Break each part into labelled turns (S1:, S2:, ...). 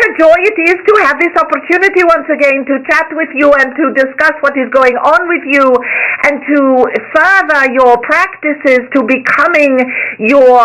S1: a joy it is to have this opportunity once again to chat with you and to discuss what is going on with you and to further your practices to becoming your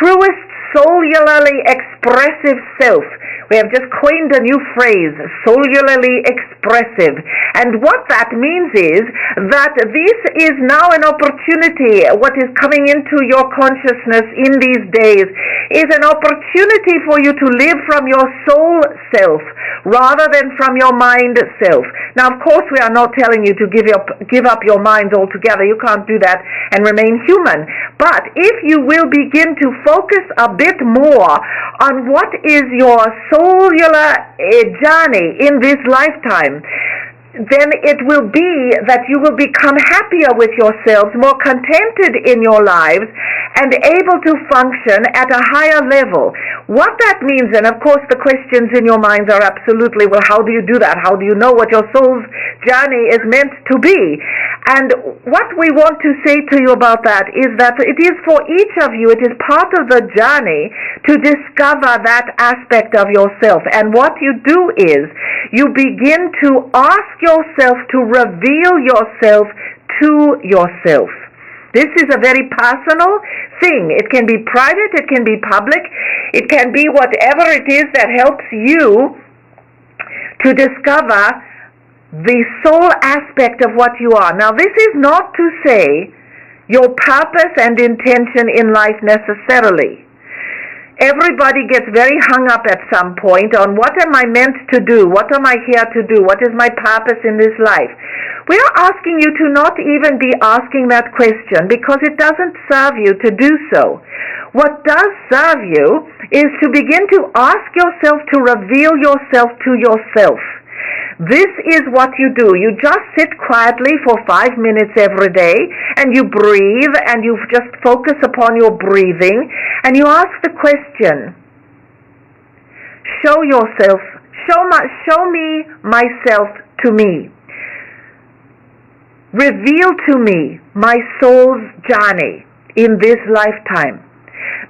S1: truest cellularly expressive self. We have just coined a new phrase, cellularly expressive. And what that means is that this is now an opportunity. What is coming into your consciousness in these days is an opportunity for you to live from your soul self rather than from your mind self. Now, of course, we are not telling you to give up your mind altogether. You can't do that and remain human. But if you will begin to focus a bit more on what is your cellular journey in this lifetime, then it will be that you will become happier with yourselves, more contented in your lives, and able to function at a higher level. What that means, and of course the questions in your minds are absolutely, well, how do you do that? How do you know what your soul's journey is meant to be? And what we want to say to you about that is that it is for each of you, it is part of the journey to discover that aspect of yourself. And what you do is you begin to ask yourself to reveal yourself to yourself. This is a very personal thing. It can be private, it can be public, it can be whatever it is that helps you to discover the soul aspect of what you are. Now, this is not to say your purpose and intention in life necessarily. Everybody gets very hung up at some point on what am I meant to do? What am I here to do? What is my purpose in this life? We are asking you to not even be asking that question because it doesn't serve you to do so. What does serve you is to begin to ask yourself to reveal yourself to yourself. This is what you do. You just sit quietly for 5 minutes every day and you breathe and you just focus upon your breathing and you ask the question, show me myself to me. Reveal to me my soul's journey in this lifetime.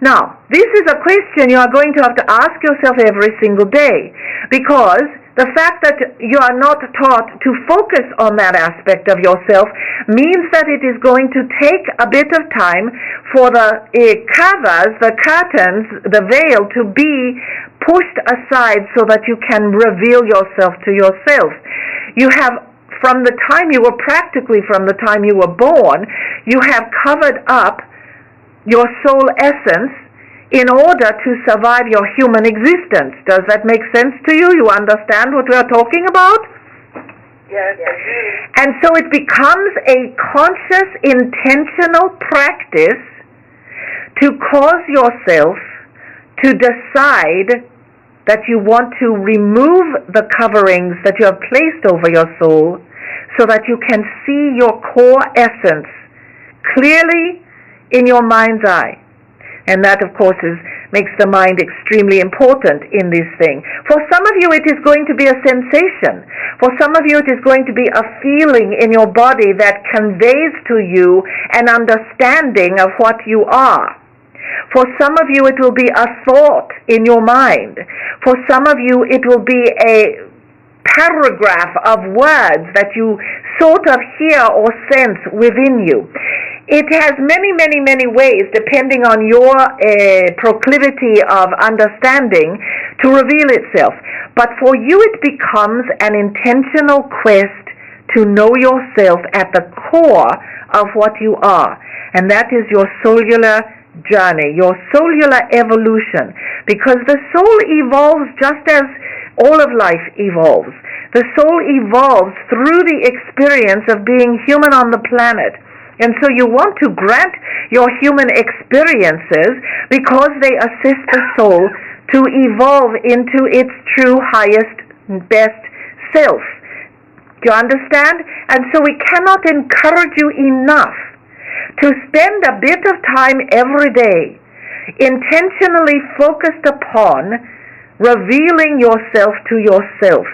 S1: Now, this is a question you are going to have to ask yourself every single day because the fact that you are not taught to focus on that aspect of yourself means that it is going to take a bit of time for the covers, the curtains, the veil to be pushed aside so that you can reveal yourself to yourself. You have, from the time you were born, you have covered up your soul essence in order to survive your human existence. Does that make sense to you? You understand what we are talking about?
S2: Yes.
S1: And so it becomes a conscious, intentional practice to cause yourself to decide that you want to remove the coverings that you have placed over your soul so that you can see your core essence clearly in your mind's eye. And that, of course, makes the mind extremely important in this thing. For some of you, it is going to be a sensation. For some of you, it is going to be a feeling in your body that conveys to you an understanding of what you are. For some of you, it will be a thought in your mind. For some of you, it will be a paragraph of words that you sort of hear or sense within you. It has many, many, many ways, depending on your proclivity of understanding, to reveal itself. But for you, it becomes an intentional quest to know yourself at the core of what you are. And that is your cellular journey, your cellular evolution. Because the soul evolves just as all of life evolves. The soul evolves through the experience of being human on the planet. And so you want to grant your human experiences because they assist the soul to evolve into its true highest, best self. Do you understand? And so we cannot encourage you enough to spend a bit of time every day intentionally focused upon revealing yourself to yourself.